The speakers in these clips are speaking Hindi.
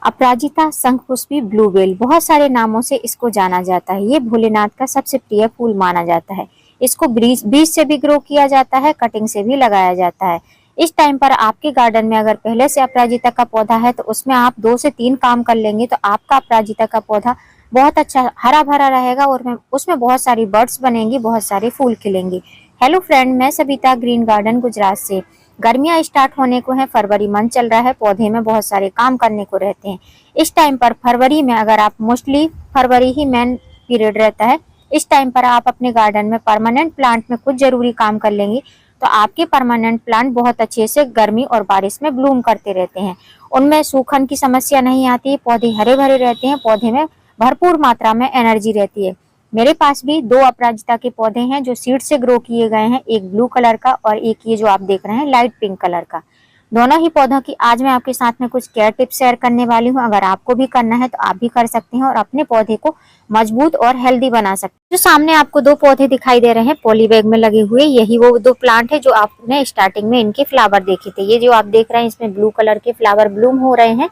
अपराजिता शंखपुष्पी ब्लूबेल बहुत सारे नामों से इसको जाना जाता है। ये भोलेनाथ का सबसे प्रिय फूल माना जाता है। इसको बीज से भी ग्रो किया जाता है, कटिंग से भी लगाया जाता है। इस टाइम पर आपके गार्डन में अगर पहले से अपराजिता का पौधा है तो उसमें आप 2 से 3 काम कर लेंगे तो आपका अपराजिता का पौधा बहुत अच्छा हरा भरा रहेगा और उसमें बहुत सारी बर्ड्स बनेंगी, बहुत सारे फूल खिलेंगे। हेलो फ्रेंड, मैं सविता ग्रीन गार्डन गुजरात से। गर्मियां स्टार्ट होने को है, फरवरी मंथ चल रहा है, पौधे में बहुत सारे काम करने को रहते हैं। इस टाइम पर फरवरी में अगर आप मोस्टली फरवरी ही मेन पीरियड रहता है, इस टाइम पर आप अपने गार्डन में परमानेंट प्लांट में कुछ जरूरी काम कर लेंगे तो आपके परमानेंट प्लांट बहुत अच्छे से गर्मी और बारिश में ब्लूम करते रहते हैं। उनमें सूखन की समस्या नहीं आती, पौधे हरे भरे रहते हैं, पौधे में भरपूर मात्रा में एनर्जी रहती है। मेरे पास भी 2 अपराजिता के पौधे हैं जो सीड से ग्रो किए गए हैं, एक ब्लू कलर का और एक ये जो आप देख रहे हैं लाइट पिंक कलर का। दोनों ही पौधों की आज मैं आपके साथ में कुछ केयर टिप्स शेयर करने वाली हूँ। अगर आपको भी करना है तो आप भी कर सकते हैं और अपने पौधे को मजबूत और हेल्दी बना सकते हैं। जो सामने आपको 2 पौधे दिखाई दे रहे हैं पॉली बैग में लगे हुए, यही वो 2 प्लांट है जो आपने स्टार्टिंग में इनके फ्लावर देखे थे। ये जो आप देख रहे हैं इसमें ब्लू कलर के फ्लावर ब्लूम हो रहे हैं।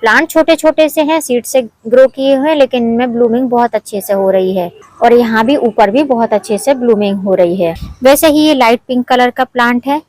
प्लांट छोटे छोटे से हैं, सीड से ग्रो किए हुए, लेकिन इनमें ब्लूमिंग बहुत अच्छे से हो रही है और यहाँ भी ऊपर भी बहुत अच्छे से ब्लूमिंग हो रही है। वैसे ही ये लाइट पिंक कलर का प्लांट है,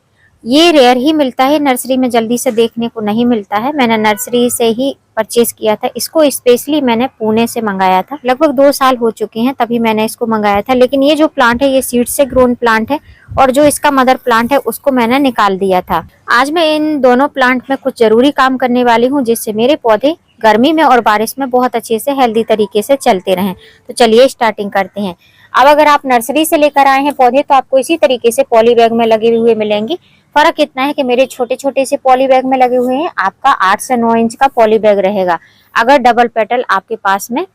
ये रेयर ही मिलता है, नर्सरी में जल्दी से देखने को नहीं मिलता है। मैंने नर्सरी से ही परचेज किया था इसको, स्पेशली मैंने पुणे से मंगाया था। लगभग 2 साल हो चुके हैं तभी मैंने इसको मंगाया था। लेकिन ये जो प्लांट है ये सीड से ग्रोन प्लांट है और जो इसका मदर प्लांट है उसको मैंने निकाल दिया था। आज मैं इन दोनों प्लांट में कुछ जरूरी काम करने वाली हूँ जिससे मेरे पौधे गर्मी में और बारिश में बहुत अच्छे से हेल्दी तरीके से चलते रहें। तो चलिए स्टार्टिंग करते हैं। अब अगर आप नर्सरी से लेकर आए हैं पौधे तो आपको इसी तरीके से पॉली बैग में लगे हुए मिलेंगे। फर्क इतना है कि मेरे छोटे छोटे से पॉली बैग में लगे हुए हैं, आपका 8 से 9 इंच का पॉली बैग रहेगा अगर डबल पेटल आपके पास में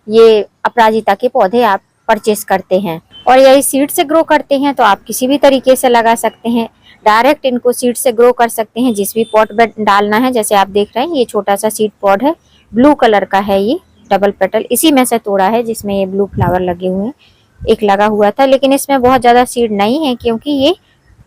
ये अपराजिता के पौधे आप परचेस करते हैं। और यही सीड से ग्रो करते हैं तो आप किसी भी तरीके से लगा सकते हैं, डायरेक्ट इनको सीड से ग्रो कर सकते हैं। जिस भी पॉट में डालना है, जैसे आप देख रहे हैं ये छोटा सा सीड पॉट है, ब्लू कलर का है, ये डबल पेटल इसी में से तोड़ा है जिसमें ये ब्लू फ्लावर लगे हुए हैं। एक लगा हुआ था लेकिन इसमें बहुत ज्यादा सीड नहीं है क्योंकि ये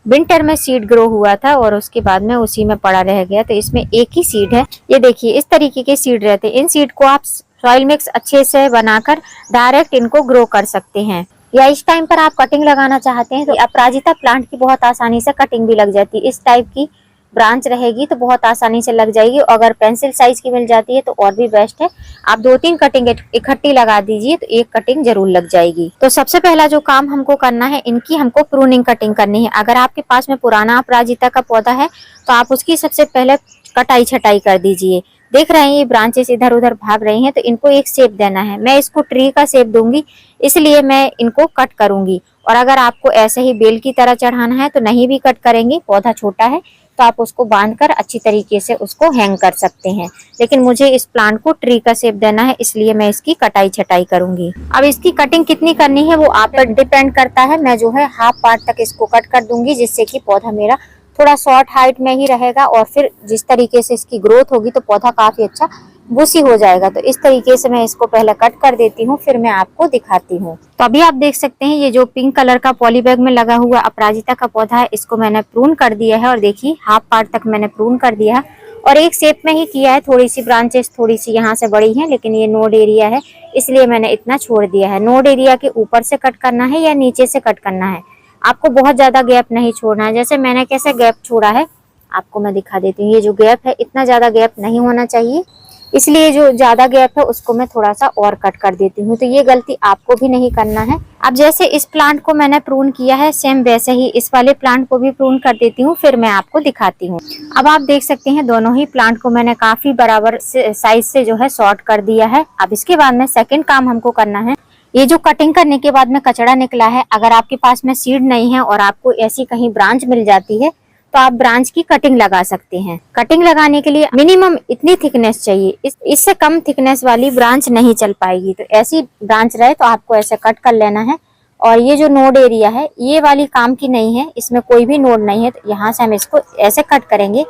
विंटर में सीड ग्रो हुआ था और उसके बाद में उसी में पड़ा रह गया, तो इसमें एक ही सीड है। ये देखिए इस तरीके के सीड रहते हैं। इन सीड को आप सॉइल मिक्स अच्छे से बनाकर डायरेक्ट इनको ग्रो कर सकते हैं। या इस टाइम पर आप कटिंग लगाना चाहते हैं तो अपराजिता प्लांट की बहुत आसानी से कटिंग भी लग जाती है। इस टाइप की ब्रांच रहेगी तो बहुत आसानी से लग जाएगी। अगर पेंसिल साइज की मिल जाती है तो और भी बेस्ट है। आप 2-3 कटिंग इकट्ठी लगा दीजिए तो एक कटिंग जरूर लग जाएगी। तो सबसे पहला जो काम हमको करना है, इनकी हमको प्रूनिंग कटिंग करनी है। अगर आपके पास में पुराना अपराजिता का पौधा है तो आप उसकी सबसे पहले कटाई छटाई कर दीजिए। देख रहे हैं ये ब्रांचेस इधर उधर भाग रही हैं तो इनको एक शेप देना है। मैं इसको ट्री का शेप दूंगी इसलिए मैं इनको कट करूंगी। और अगर आपको ऐसे ही बेल की तरह चढ़ाना है तो नहीं भी कट करेंगे, पौधा छोटा है तो आप उसको बांधकर अच्छी तरीके से उसको हैंग कर सकते हैं। लेकिन मुझे इस प्लांट को ट्री का शेप देना है इसलिए मैं इसकी कटाई छटाई करूंगी। अब इसकी कटिंग कितनी करनी है वो आप पर डिपेंड करता है। मैं जो है हाफ पार्ट तक इसको कट कर दूंगी जिससे कि पौधा मेरा थोड़ा शॉर्ट हाइट में ही रहेगा और फिर जिस तरीके से इसकी ग्रोथ होगी तो पौधा काफी अच्छा बुशी हो जाएगा। तो इस तरीके से मैं इसको पहले कट कर देती हूँ, फिर मैं आपको दिखाती हूँ। तो अभी आप देख सकते हैं ये जो पिंक कलर का पॉली बैग में लगा हुआ अपराजिता का पौधा है इसको मैंने प्रून कर दिया है और देखिए हाफ पार्ट तक मैंने प्रून कर दिया है और एक शेप में ही किया है। थोड़ी सी ब्रांचेस थोड़ी सी यहाँ से बड़ी है लेकिन ये नोड एरिया है इसलिए मैंने इतना छोड़ दिया है। नोड एरिया के ऊपर से कट करना है या नीचे से कट करना है, आपको बहुत ज्यादा गैप नहीं छोड़ना है। जैसे मैंने कैसे गैप छोड़ा है आपको मैं दिखा देती हूँ। ये जो गैप है इतना ज्यादा गैप नहीं होना चाहिए, इसलिए जो ज्यादा गैप है उसको मैं थोड़ा सा और कट कर देती हूँ। तो ये गलती आपको भी नहीं करना है। अब जैसे इस प्लांट को मैंने प्रून किया है सेम वैसे ही इस वाले प्लांट को भी प्रून कर देती हूँ, फिर मैं आपको दिखाती हूँ। अब आप देख सकते हैं दोनों ही प्लांट को मैंने काफी बराबर साइज से जो है शॉर्ट कर दिया है। अब इसके बाद में सेकेंड काम हमको करना है, ये जो कटिंग करने के बाद में कचड़ा निकला है, अगर आपके पास में सीड नहीं है और आपको ऐसी कहीं ब्रांच मिल जाती है तो आप ब्रांच की कटिंग लगा सकते हैं। कटिंग लगाने के लिए मिनिमम इतनी थिकनेस चाहिए, इससे कम थिकनेस वाली ब्रांच नहीं चल पाएगी। तो ऐसी ब्रांच रहे तो आपको ऐसे कट कर लेना है। और ये जो नोड एरिया है ये वाली काम की नहीं है, इसमें कोई भी नोड नहीं है, तो यहाँ से हम इसको ऐसे कट करेंगे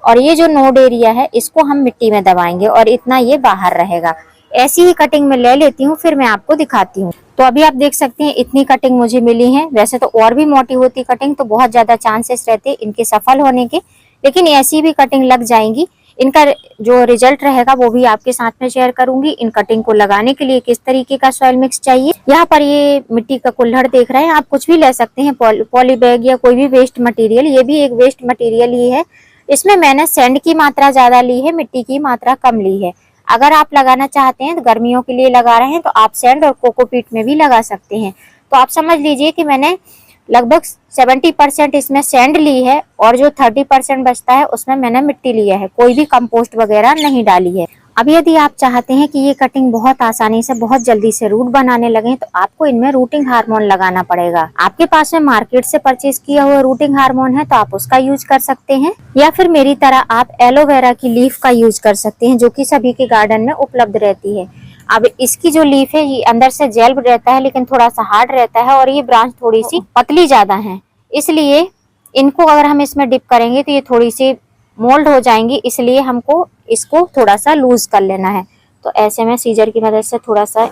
और ये जो नोड एरिया है इसको हम मिट्टी में दबाएंगे और इतना ये बाहर रहेगा। ऐसी ही कटिंग में ले लेती हूँ, फिर मैं आपको दिखाती हूँ। तो अभी आप देख सकते हैं इतनी कटिंग मुझे मिली है। वैसे तो और भी मोटी होती कटिंग तो बहुत ज्यादा चांसेस रहते इनके सफल होने के, लेकिन ऐसी भी कटिंग लग जाएंगी। इनका जो रिजल्ट रहेगा वो भी आपके साथ में शेयर करूंगी। इन कटिंग को लगाने के लिए किस तरीके का सॉइल मिक्स चाहिए। यहाँ पर ये मिट्टी का कुल्हड़ देख रहे हैं, आप कुछ भी ले सकते हैं, पॉली बैग या कोई भी वेस्ट मटेरियल। ये भी एक वेस्ट मटेरियल ही है। इसमें मैंने सैंड की मात्रा ज्यादा ली है, मिट्टी की मात्रा कम ली है। अगर आप लगाना चाहते हैं तो गर्मियों के लिए लगा रहे हैं तो आप सैंड और कोकोपीट में भी लगा सकते हैं। तो आप समझ लीजिए कि मैंने लगभग 70% इसमें सैंड ली है और जो 30% बचता है उसमें मैंने मिट्टी लिया है, कोई भी कंपोस्ट वगैरह नहीं डाली है। अब यदि आप चाहते हैं कि ये कटिंग बहुत आसानी से बहुत जल्दी से रूट बनाने लगे तो आपको इनमें रूटिंग हार्मोन लगाना पड़ेगा। आपके पास में मार्केट से परचेज किया हुआ रूटिंग हार्मोन है तो आप उसका यूज कर सकते हैं, या फिर मेरी तरह आप एलोवेरा की लीफ का यूज कर सकते हैं, जो कि सभी के गार्डन में उपलब्ध रहती है। अब इसकी जो लीफ है ये अंदर से जेल रहता है लेकिन थोड़ा सा हार्ड रहता है और ये ब्रांच थोड़ी सी पतली ज्यादा है, इसलिए इनको अगर हम इसमें डिप करेंगे तो ये थोड़ी सी मोल्ड हो जाएंगी, इसलिए हमको इसको थोड़ा सा लूज कर लेना है। तो ऐसे में सीजर की मदद से थोड़ा सा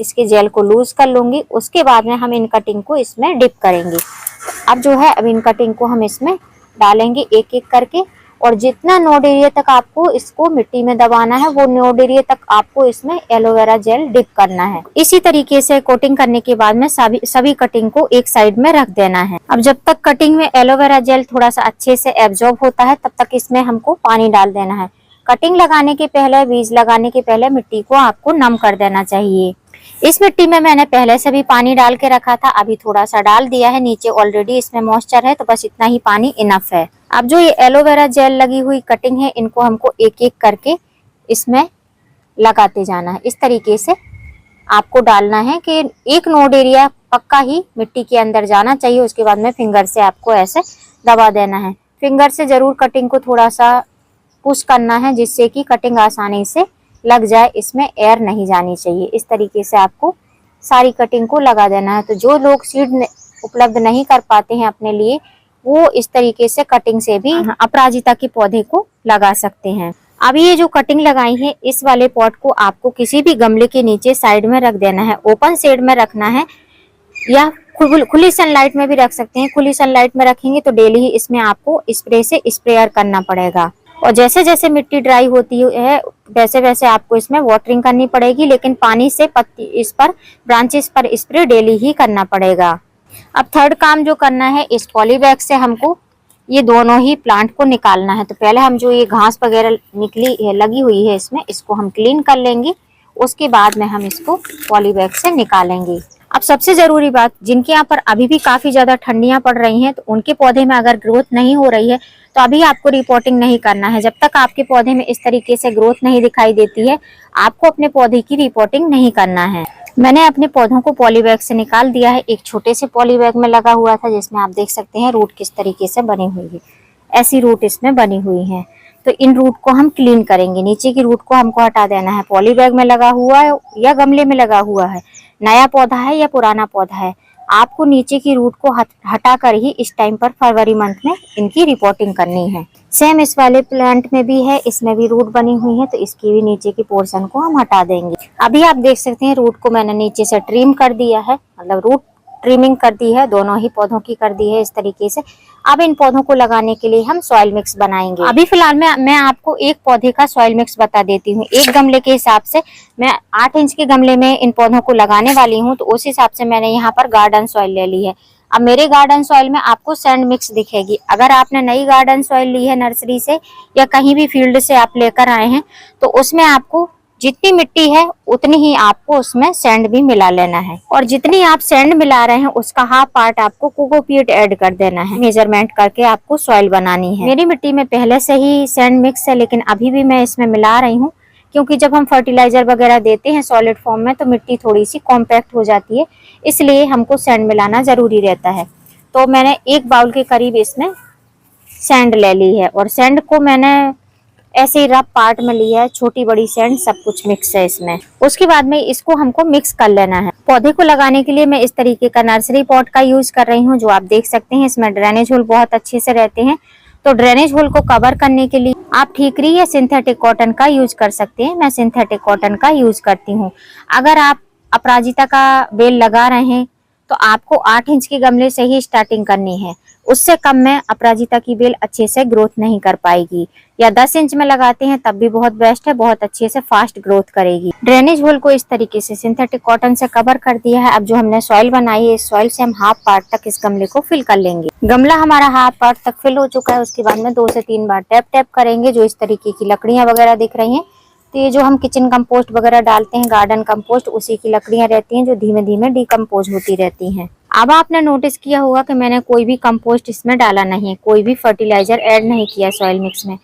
इसके जेल को लूज कर लूंगी। उसके बाद में हम इन कटिंग को इसमें डिप करेंगे। अब जो है अब इन कटिंग को हम इसमें डालेंगे एक एक करके, और जितना नोड एरिया तक आपको इसको मिट्टी में दबाना है वो नोड एरिया तक आपको इसमें एलोवेरा जेल डिप करना है। इसी तरीके से कोटिंग करने के बाद में सभी कटिंग को एक साइड में रख देना है। अब जब तक कटिंग में एलोवेरा जेल थोड़ा सा अच्छे से एब्जॉर्ब होता है तब तक इसमें हमको पानी डाल देना है। कटिंग लगाने के पहले, बीज लगाने के पहले मिट्टी को आपको नम कर देना चाहिए। इस मिट्टी में मैंने पहले से भी पानी डाल के रखा था, अभी थोड़ा सा डाल दिया है। नीचे ऑलरेडी इसमें मॉइस्चर है तो बस इतना ही पानी इनफ है। अब जो ये एलोवेरा जेल लगी हुई कटिंग है इनको हमको एक एक करके इसमें लगाते जाना है। इस तरीके से आपको डालना है कि एक नोड एरिया पक्का ही मिट्टी के अंदर जाना चाहिए। उसके बाद में फिंगर से आपको ऐसे दबा देना है। फिंगर से जरूर कटिंग को थोड़ा सा पुश करना है जिससे कि कटिंग आसानी से लग जाए, इसमें एयर नहीं जानी चाहिए। इस तरीके से आपको सारी कटिंग को लगा देना है। तो जो लोग सीड उपलब्ध नहीं कर पाते हैं अपने लिए, वो इस तरीके से कटिंग से भी अपराजिता के पौधे को लगा सकते हैं। अब ये जो कटिंग लगाई है इस वाले पॉट को आपको किसी भी गमले के नीचे साइड में रख देना है। ओपन शेड में रखना है या खुली सनलाइट में भी रख सकते हैं। खुली सनलाइट में रखेंगे तो डेली ही इसमें आपको स्प्रे से स्प्रेयर करना पड़ेगा, और जैसे जैसे मिट्टी ड्राई होती है वैसे वैसे आपको इसमें वाटरिंग करनी पड़ेगी, लेकिन पानी से पत्ती इस पर ब्रांचेस पर स्प्रे डेली ही करना पड़ेगा। अब थर्ड काम जो करना है, इस पॉली बैग से हमको ये दोनों ही प्लांट को निकालना है। तो पहले हम जो ये घास वगैरह लगी हुई है इसमें, इसको हम क्लीन कर लेंगे। उसके बाद में हम इसको पॉली बैग से निकालेंगे। अब सबसे जरूरी बात, जिनके यहाँ पर अभी भी काफी ज्यादा ठंडियां पड़ रही हैं तो उनके पौधे में अगर ग्रोथ नहीं हो रही है तो अभी आपको रिपोर्टिंग नहीं करना है। जब तक आपके पौधे में इस तरीके से ग्रोथ नहीं दिखाई देती है आपको अपने पौधे की रिपोर्टिंग नहीं करना है। मैंने अपने पौधों को पॉली बैग से निकाल दिया है। एक छोटे से पॉली बैग में लगा हुआ था जिसमें आप देख सकते हैं रूट किस तरीके से बनी हुई है। ऐसी रूट इसमें बनी हुई है। तो इन रूट को हम क्लीन करेंगे। नीचे की रूट को हमको हटा देना है। पॉली बैग में लगा हुआ है या गमले में लगा हुआ है, नया पौधा है या पुराना पौधा है, आपको नीचे की रूट को हटा कर ही इस टाइम पर फरवरी मंथ में इनकी रिपोर्टिंग करनी है। सेम इस वाले प्लांट में भी है, इसमें भी रूट बनी हुई है तो इसकी भी नीचे की पोर्शन को हम हटा देंगे। अभी आप देख सकते हैं रूट को मैंने नीचे से ट्रिम कर दिया है, मतलब रूट ट्रिमिंग कर दी है, दोनों ही पौधों की कर दी है इस तरीके से। अब इन पौधों को लगाने के लिए हम सॉइल मिक्स बनाएंगे। अभी फिलहाल मैं आपको एक पौधे का सॉइल मिक्स बता देती हूँ। एक गमले के हिसाब से मैं 8 इंच के गमले में इन पौधों को लगाने वाली हूँ, तो उस हिसाब से मैंने यहाँ पर गार्डन सॉइल ले ली है। अब मेरे गार्डन सॉइल में आपको सैंड मिक्स दिखेगी। अगर आपने नई गार्डन सॉइल ली है नर्सरी से या कहीं भी फील्ड से आप लेकर आए हैं तो उसमें आपको जितनी मिट्टी है उतनी ही आपको उसमें सैंड भी मिला लेना है, और जितनी आप सैंड मिला रहे हैं उसका हाफ पार्ट आपको कोकोपीट ऐड कर देना है। मेजरमेंट करके आपको सॉइल बनानी है। मेरी मिट्टी में पहले से ही सैंड मिक्स है, लेकिन अभी भी मैं इसमें मिला रही हूँ क्योंकि जब हम फर्टिलाइजर वगैरह देते हैं सॉलिड फॉर्म में तो मिट्टी थोड़ी सी कॉम्पैक्ट हो जाती है, इसलिए हमको सैंड मिलाना जरूरी रहता है। तो मैंने 1 बाउल के करीब इसमें सैंड ले ली है, और सैंड को मैंने ऐसे ही रफ पार्ट में लिया है। छोटी बड़ी सैंड सब कुछ मिक्स है इसमें। उसके बाद में इसको हमको मिक्स कर लेना है। पौधे को लगाने के लिए मैं इस तरीके का नर्सरी पॉट का यूज कर रही हूँ, जो आप देख सकते हैं। इसमें ड्रेनेज होल बहुत अच्छे से रहते हैं, तो ड्रेनेज होल को कवर करने के लिए आप ठीकरी या सिंथेटिक कॉटन का यूज कर सकते हैं। मैं सिंथेटिक कॉटन का यूज करती हूँ। अगर आप अपराजिता का बेल लगा रहे हैं तो आपको 8 इंच के गमले से ही स्टार्टिंग करनी है। उससे कम में अपराजिता की बेल अच्छे से ग्रोथ नहीं कर पाएगी। या 10 इंच में लगाते हैं तब भी बहुत बेस्ट है, बहुत अच्छे से फास्ट ग्रोथ करेगी। ड्रेनेज होल को इस तरीके से सिंथेटिक कॉटन से कवर कर दिया है। अब जो हमने सॉइल बनाई है, इस सॉइल से हम हाफ पार्ट तक इस गमले को फिल कर लेंगे। गमला हमारा हाफ पार्ट तक फिल हो चुका है। उसके बाद में 2 से 3 बार टैप टैप करेंगे। जो इस तरीके की लकड़ियां वगैरह दिख रही हैं, तो ये जो हम किचन कंपोस्ट वगैरह डालते हैं, गार्डन कंपोस्ट, उसी की लकड़ियां रहती हैं जो धीमे धीमे डिकम्पोज होती रहती हैं। अब आपने नोटिस किया होगा कि मैंने कोई भी कंपोस्ट इसमें डाला नहीं है, कोई भी फर्टिलाइजर ऐड नहीं किया सॉइल मिक्स में।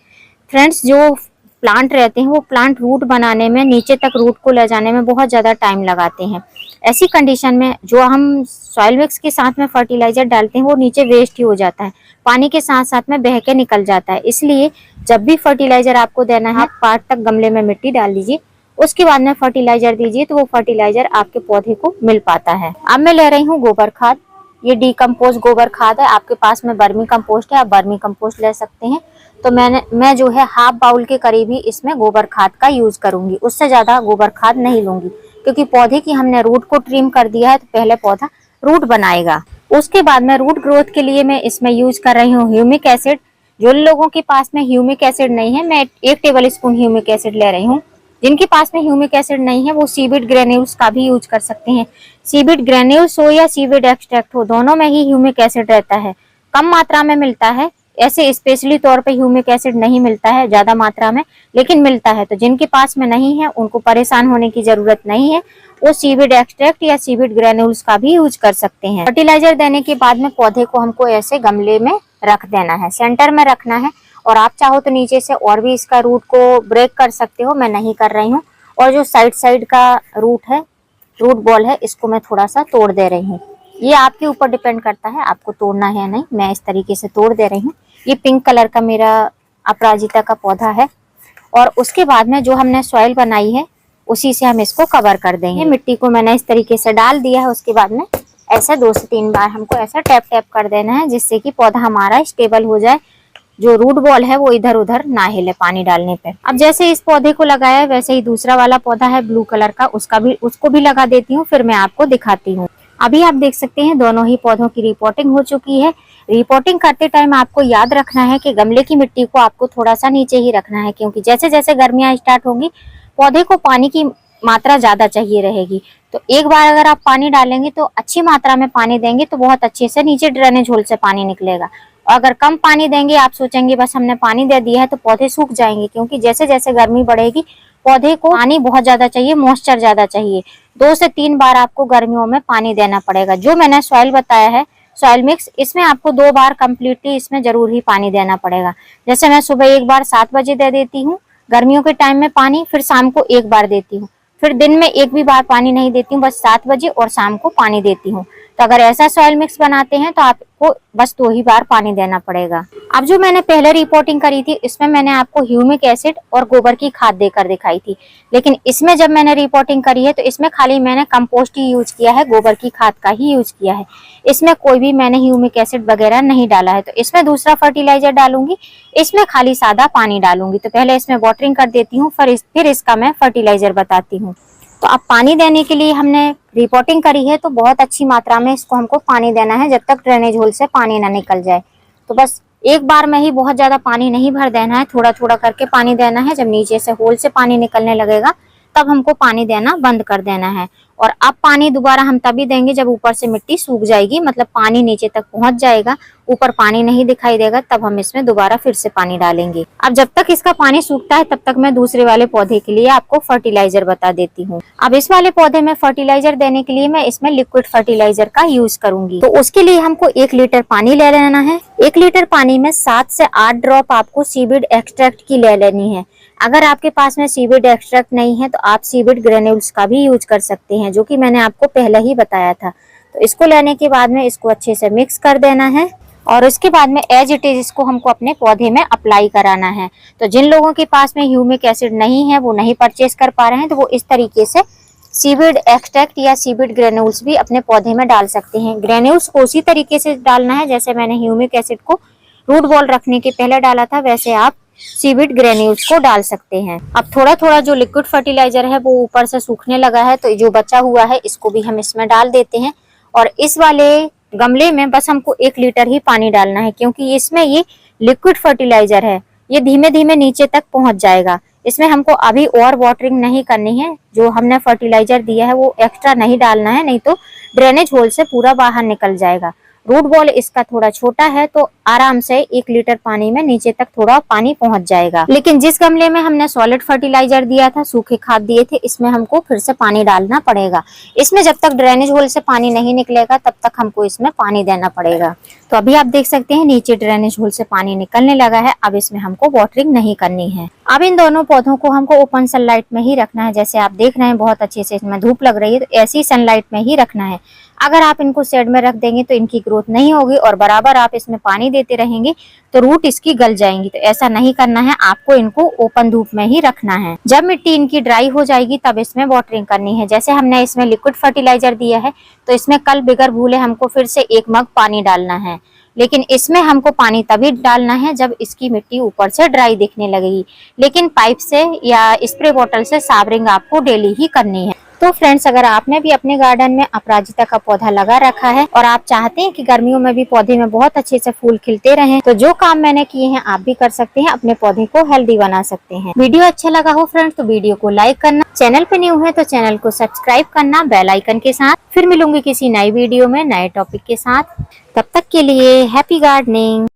फ्रेंड्स, जो प्लांट रहते हैं वो प्लांट रूट बनाने में, नीचे तक रूट को ले जाने में बहुत ज़्यादा टाइम लगाते हैं। ऐसी कंडीशन में जो हम सॉइल मिक्स के साथ में फर्टिलाइजर डालते हैं वो नीचे वेस्ट ही हो जाता है, पानी के साथ साथ में बह के निकल जाता है। इसलिए जब भी फर्टिलाइजर आपको देना है, आप पार्ट तक गमले में मिट्टी डाल दीजिए, उसके बाद में फर्टिलाइजर दीजिए, तो वो फर्टिलाइजर आपके पौधे को मिल पाता है। अब मैं ले रही हूँ गोबर खाद। ये डिकम्पोज गोबर खाद है। आपके पास में बर्मी कंपोस्ट है, आप बर्मी कंपोस्ट ले सकते हैं। तो मैं जो है हाफ बाउल के करीब ही इसमें गोबर खाद का यूज करूंगी, उससे ज्यादा गोबर खाद नहीं लूंगी, क्योंकि पौधे की हमने रूट को ट्रिम कर दिया है, तो पहले पौधा रूट बनाएगा। उसके बाद में रूट ग्रोथ के लिए मैं इसमें यूज कर रही हूँ ह्यूमिक एसिड। जो लोगों के पास में ह्यूमिक एसिड नहीं है, मैं 1 टेबल स्पून ह्यूमिक एसिड ले रही हूँ। जिनके पास में ह्यूमिक एसिड नहीं है वो सीविड ग्रेन्यूल्स का भी यूज कर सकते हैं। सीविड ग्रेन्यूल्स हो या सीविड एक्सट्रैक्ट हो, दोनों में ही ह्यूमिक एसिड रहता है। कम मात्रा में मिलता है, ऐसे स्पेशली तौर पे ह्यूमिक एसिड नहीं मिलता है ज्यादा मात्रा में, लेकिन मिलता है। तो जिनके पास में नहीं है उनको परेशान होने की जरूरत नहीं है, वो सीविड एक्सट्रैक्ट या सीविड ग्रेन्यूल्स का भी यूज कर सकते हैं। फर्टिलाइजर देने के बाद में पौधे को हमको ऐसे गमले में रख देना है, सेंटर में रखना है। और आप चाहो तो नीचे से और भी इसका रूट को ब्रेक कर सकते हो, मैं नहीं कर रही हूँ। और जो साइड साइड का रूट है, रूट बॉल है, इसको मैं थोड़ा सा तोड़ दे रही हूँ। ये आपके ऊपर डिपेंड करता है आपको तोड़ना है या नहीं। मैं इस तरीके से तोड़ दे रही हूँ। ये पिंक कलर का मेरा अपराजिता का पौधा है। और उसके बाद में जो हमने सॉइल बनाई है उसी से हम इसको कवर कर देंगे। मिट्टी को मैंने इस तरीके से डाल दिया है। उसके बाद में ऐसे 2 से 3 बार हमको ऐसा टैप टैप कर देना है, जिससे कि पौधा हमारा स्टेबल हो जाए, जो रूट बॉल है वो इधर उधर ना हिले पानी डालने पे। अब जैसे इस पौधे को लगाया है, वैसे ही दूसरा वाला पौधा है ब्लू कलर का, उसको भी लगा देती हूँ, फिर मैं आपको दिखाती हूँ। अभी आप देख सकते हैं दोनों ही पौधों की रिपोर्टिंग हो चुकी है। रिपोर्टिंग करते टाइम आपको याद रखना है कि गमले की मिट्टी को आपको थोड़ा सा नीचे ही रखना है, क्योंकि जैसे जैसे गर्मियां स्टार्ट होंगी पौधे को पानी की मात्रा ज्यादा चाहिए रहेगी। तो एक बार अगर आप पानी डालेंगे तो अच्छी मात्रा में पानी देंगे तो बहुत अच्छे से नीचे ड्रेनेज होल से पानी निकलेगा। और अगर कम पानी देंगे, आप सोचेंगे बस हमने पानी दे दिया है, तो पौधे सूख जाएंगे, क्योंकि जैसे जैसे गर्मी बढ़ेगी पौधे को पानी बहुत ज्यादा चाहिए, मॉइस्चर ज्यादा चाहिए। 2 से 3 बार आपको गर्मियों में पानी देना पड़ेगा। जो मैंने सॉइल बताया है, सॉइल मिक्स, इसमें आपको 2 बार कम्प्लीटली इसमें जरूर ही पानी देना पड़ेगा। जैसे मैं सुबह एक बार 7 बजे दे देती हूँ गर्मियों के टाइम में पानी, फिर शाम को एक बार देती हूँ, फिर दिन में एक भी बार पानी नहीं देती हूँ, बस 7 बजे और शाम को पानी देती हूँ। तो अगर ऐसा सॉइल मिक्स बनाते हैं तो आपको बस 2 ही बार पानी देना पड़ेगा। अब जो मैंने पहले रिपोर्टिंग करी थी, इसमें मैंने आपको ह्यूमिक एसिड और गोबर की खाद देकर दिखाई थी, लेकिन इसमें जब मैंने रिपोर्टिंग करी है तो इसमें खाली मैंने कंपोस्ट ही यूज किया है, गोबर की खाद का ही यूज किया है। इसमें कोई भी मैंने ह्यूमिक एसिड वगैरह नहीं डाला है। तो इसमें दूसरा फर्टिलाइजर डालूंगी, इसमें खाली सादा पानी डालूंगी। तो पहले इसमें वाटरिंग कर देती हूँ, फिर इसका मैं फर्टिलाइजर बताती हूँ। तो अब पानी देने के लिए हमने रिपोर्टिंग करी है, तो बहुत अच्छी मात्रा में इसको हमको पानी देना है जब तक ड्रेनेज होल से पानी ना निकल जाए। तो बस एक बार में ही बहुत ज्यादा पानी नहीं भर देना है, थोड़ा थोड़ा करके पानी देना है। जब नीचे से होल से पानी निकलने लगेगा तब हमको पानी देना बंद कर देना है। और अब पानी दोबारा हम तभी देंगे जब ऊपर से मिट्टी सूख जाएगी, मतलब पानी नीचे तक पहुंच जाएगा, ऊपर पानी नहीं दिखाई देगा, तब हम इसमें दोबारा फिर से पानी डालेंगे। अब जब तक इसका पानी सूखता है तब तक मैं दूसरे वाले पौधे के लिए आपको फर्टिलाइजर बता देती हूँ। अब इस वाले पौधे में फर्टिलाइजर देने के लिए मैं इसमें लिक्विड फर्टिलाइजर का यूज करूंगी। तो उसके लिए हमको 1 लीटर पानी ले लेना है। 1 लीटर पानी में 7 से 8 ड्रॉप आपको सीविड एक्सट्रैक्ट की ले लेनी है। अगर आपके पास में सीविड एक्सट्रैक्ट नहीं है तो आप सीविड ग्रेन्यूल्स का भी यूज कर सकते हैं, जो कि मैंने आपको पहले ही बताया था। तो इसको लेने के बाद में इसको अच्छे से मिक्स कर देना है और इसके बाद में एज इट इज इसको हमको अपने पौधे में अप्लाई कराना है। तो जिन लोगों के पास में ह्यूमिक एसिड नहीं है, वो नहीं परचेज कर पा रहे हैं, तो वो इस तरीके से सीविड एक्सट्रैक्ट या सीविड ग्रेन्यूल्स भी अपने पौधे में डाल सकते हैं। ग्रेन्यूल्स को उसी तरीके से डालना है जैसे मैंने ह्यूमिक एसिड को रूट बॉल रखने के पहले डाला था, वैसे आप सीविड ग्रेन्यूल्स को डाल सकते हैं। अब थोड़ा थोड़ा जो लिक्विड फर्टिलाइजर है वो ऊपर से सूखने लगा है, तो जो बचा हुआ है इसको भी हम इसमें डाल देते हैं और इस वाले गमले में बस हमको 1 लीटर ही पानी डालना है, क्योंकि इसमें ये लिक्विड फर्टिलाइजर है, ये धीमे धीमे नीचे तक पहुंच जाएगा। इसमें हमको अभी और वाटरिंग नहीं करनी है, जो हमने फर्टिलाइजर दिया है वो एक्स्ट्रा नहीं डालना है, नहीं तो ड्रेनेज होल से पूरा बाहर निकल जाएगा। रूट बॉल इसका थोड़ा छोटा है तो आराम से 1 लीटर पानी में नीचे तक थोड़ा पानी पहुंच जाएगा। लेकिन जिस गमले में हमने सॉलिड फर्टिलाइजर दिया था, सूखे खाद दिए थे, इसमें हमको फिर से पानी डालना पड़ेगा। इसमें जब तक ड्रेनेज होल से पानी नहीं निकलेगा तब तक हमको इसमें पानी देना पड़ेगा। तो अभी आप देख सकते हैं नीचे ड्रेनेज होल से पानी निकलने लगा है। अब इसमें हमको वाटरिंग नहीं करनी है। अब इन दोनों पौधों को हमको ओपन सनलाइट में ही रखना है। जैसे आप देख रहे हैं बहुत अच्छे से इसमें धूप लग रही है, तो ऐसी सनलाइट में ही रखना है। अगर आप इनको शेड में रख देंगे तो इनकी ग्रोथ नहीं होगी और बराबर आप इसमें पानी देते रहेंगे तो रूट इसकी गल जाएंगी। तो ऐसा नहीं करना है, आपको इनको ओपन धूप में ही रखना है। जब मिट्टी इनकी ड्राई हो जाएगी तब इसमें वाटरिंग करनी है। जैसे हमने इसमें लिक्विड फर्टिलाइजर दिया है तो इसमें कल बिगर भूले हमको फिर से 1 मग पानी डालना है, लेकिन इसमें हमको पानी तभी डालना है जब इसकी मिट्टी ऊपर से ड्राई दिखने लगेगी। लेकिन पाइप से या स्प्रे बोतल से साबरिंग आपको डेली ही करनी है। तो फ्रेंड्स, अगर आपने भी अपने गार्डन में अपराजिता का पौधा लगा रखा है और आप चाहते हैं कि गर्मियों में भी पौधे में बहुत अच्छे से फूल खिलते रहें, तो जो काम मैंने किए हैं आप भी कर सकते हैं, अपने पौधे को हेल्दी बना सकते हैं। वीडियो अच्छा लगा हो फ्रेंड्स तो वीडियो को लाइक करना, चैनल पे न्यू है तो चैनल को सब्सक्राइब करना बेल आइकन के साथ। फिर मिलूंगी किसी नई वीडियो में नए टॉपिक के साथ। तब तक के लिए हैप्पी गार्डनिंग।